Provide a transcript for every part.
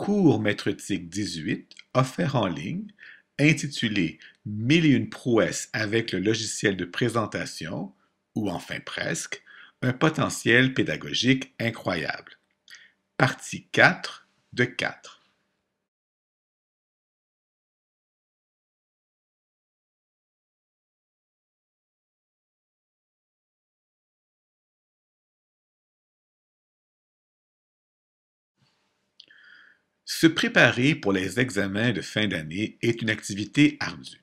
Cours Maîtretique 18, offert en ligne, intitulé Mille et une prouesses avec le logiciel de présentation, ou enfin presque, un potentiel pédagogique incroyable. Partie 4 de 4. Se préparer pour les examens de fin d'année est une activité ardue.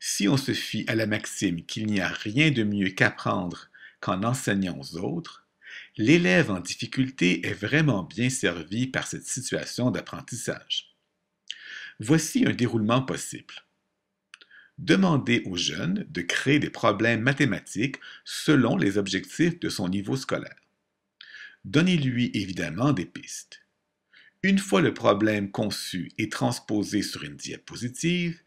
Si on se fie à la maxime qu'il n'y a rien de mieux qu'apprendre qu'en enseignant aux autres, l'élève en difficulté est vraiment bien servi par cette situation d'apprentissage. Voici un déroulement possible. Demandez au jeune de créer des problèmes mathématiques selon les objectifs de son niveau scolaire. Donnez-lui évidemment des pistes. Une fois le problème conçu et transposé sur une diapositive,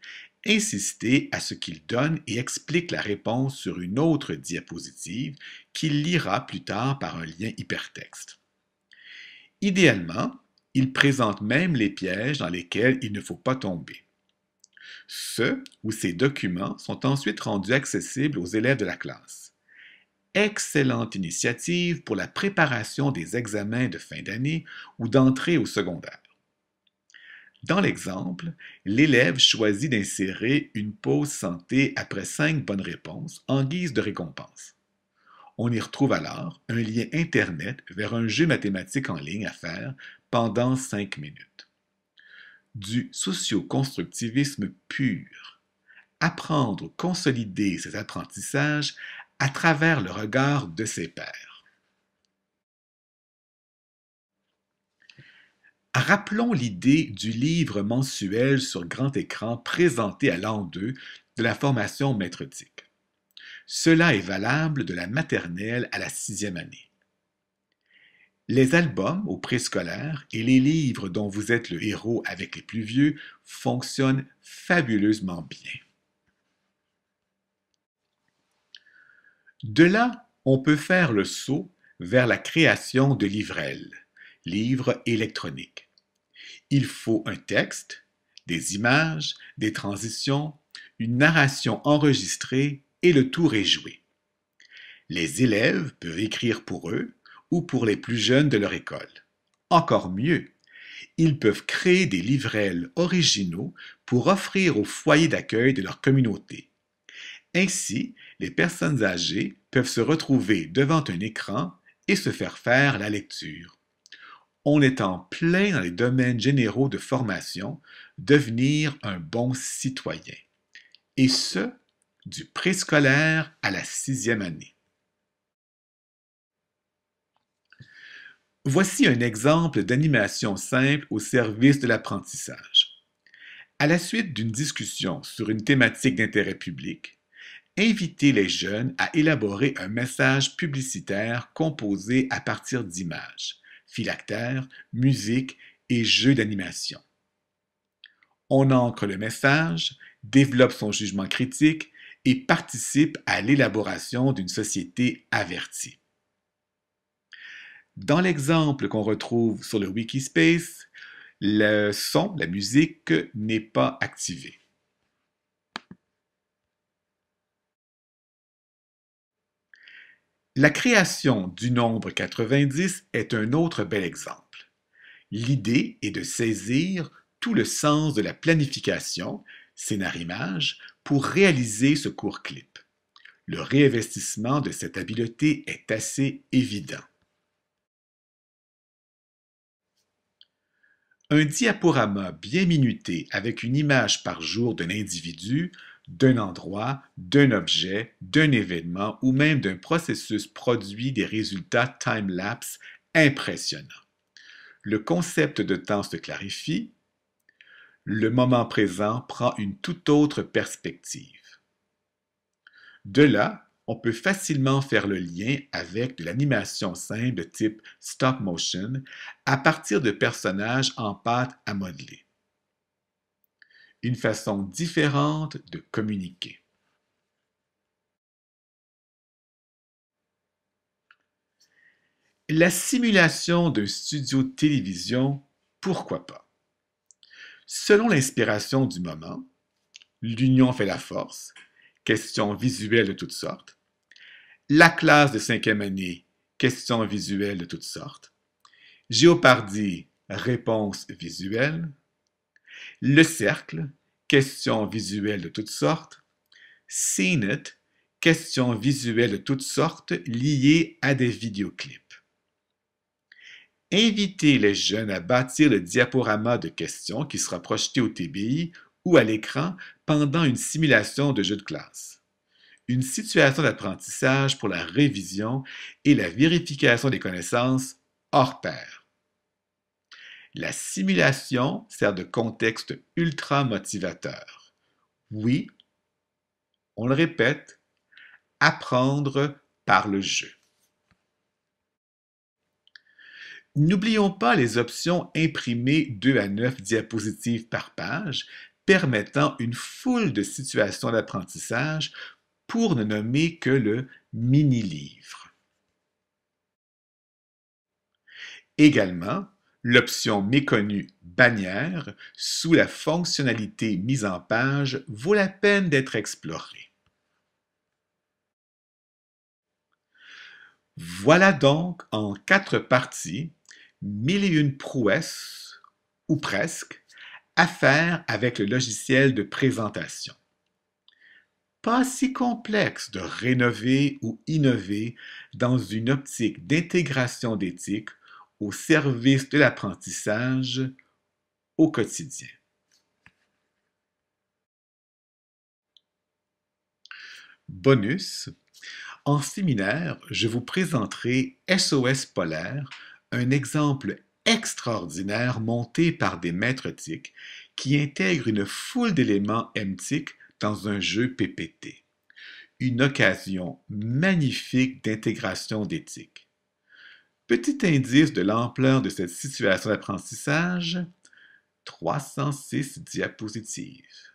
insistez à ce qu'il donne et explique la réponse sur une autre diapositive qu'il lira plus tard par un lien hypertexte. Idéalement, il présente même les pièges dans lesquels il ne faut pas tomber. Ce ou ces documents sont ensuite rendus accessibles aux élèves de la classe. Excellente initiative pour la préparation des examens de fin d'année ou d'entrée au secondaire. Dans l'exemple, l'élève choisit d'insérer une pause santé après 5 bonnes réponses en guise de récompense. On y retrouve alors un lien Internet vers un jeu mathématique en ligne à faire pendant 5 minutes. Du socio-constructivisme pur. Apprendre, consolider ses apprentissages à travers le regard de ses pairs. Rappelons l'idée du livre mensuel sur grand écran présenté à l'an 2 de la formation maîtretique. Cela est valable de la maternelle à la 6e année. Les albums au préscolaire et les livres dont vous êtes le héros avec les plus vieux fonctionnent fabuleusement bien. De là, on peut faire le saut vers la création de livrelles, livres électroniques. Il faut un texte, des images, des transitions, une narration enregistrée et le tour est joué. Les élèves peuvent écrire pour eux ou pour les plus jeunes de leur école. Encore mieux, ils peuvent créer des livrelles originaux pour offrir au foyer d'accueil de leur communauté. Ainsi, les personnes âgées peuvent se retrouver devant un écran et se faire la lecture. On est en plein dans les domaines généraux de formation, devenir un bon citoyen. Et ce, du préscolaire à la 6e année. Voici un exemple d'animation simple au service de l'apprentissage. À la suite d'une discussion sur une thématique d'intérêt public, invitez les jeunes à élaborer un message publicitaire composé à partir d'images, phylactères, musique et jeux d'animation. On ancre le message, développe son jugement critique et participe à l'élaboration d'une société avertie. Dans l'exemple qu'on retrouve sur le Wikispace, le son, la musique, n'est pas activé. La création du nombre 90 est un autre bel exemple. L'idée est de saisir tout le sens de la planification, scénarimage, pour réaliser ce court clip. Le réinvestissement de cette habileté est assez évident. Un diaporama bien minuté avec une image par jour d'un individu, d'un endroit, d'un objet, d'un événement ou même d'un processus produit des résultats time-lapse impressionnants. Le concept de temps se clarifie, le moment présent prend une toute autre perspective. De là, on peut facilement faire le lien avec de l'animation simple de type stop motion à partir de personnages en pâte à modeler. Une façon différente de communiquer. La simulation d'un studio de télévision pourquoi pas? Selon l'inspiration du moment, l'union fait la force, questions visuelles de toutes sortes. La classe de 5e année, questions visuelles de toutes sortes. Géopardie, réponses visuelles. Le cercle, questions visuelles de toutes sortes. Scene It, questions visuelles de toutes sortes liées à des vidéoclips. Invitez les jeunes à bâtir le diaporama de questions qui sera projeté au TBI ou à l'écran pendant une simulation de jeu de classe. Une situation d'apprentissage pour la révision et la vérification des connaissances hors pair. La simulation sert de contexte ultra motivateur. Oui, on le répète, apprendre par le jeu. N'oublions pas les options imprimées 2 à 9 diapositives par page, permettant une foule de situations d'apprentissage pour ne nommer que le mini-livre. Également, l'option méconnue bannière sous la fonctionnalité mise en page vaut la peine d'être explorée. Voilà donc en 4 parties 1001 prouesses, ou presque, à faire avec le logiciel de présentation. Pas si complexe de rénover ou innover dans une optique d'intégration d'éthique au service de l'apprentissage au quotidien. Bonus, en séminaire, je vous présenterai SOS Polaire, un exemple extraordinaire monté par des maîtres TIC qui intègre une foule d'éléments MTIC dans un jeu PPT. Une occasion magnifique d'intégration d'éthique. Petit indice de l'ampleur de cette situation d'apprentissage, 306 diapositives.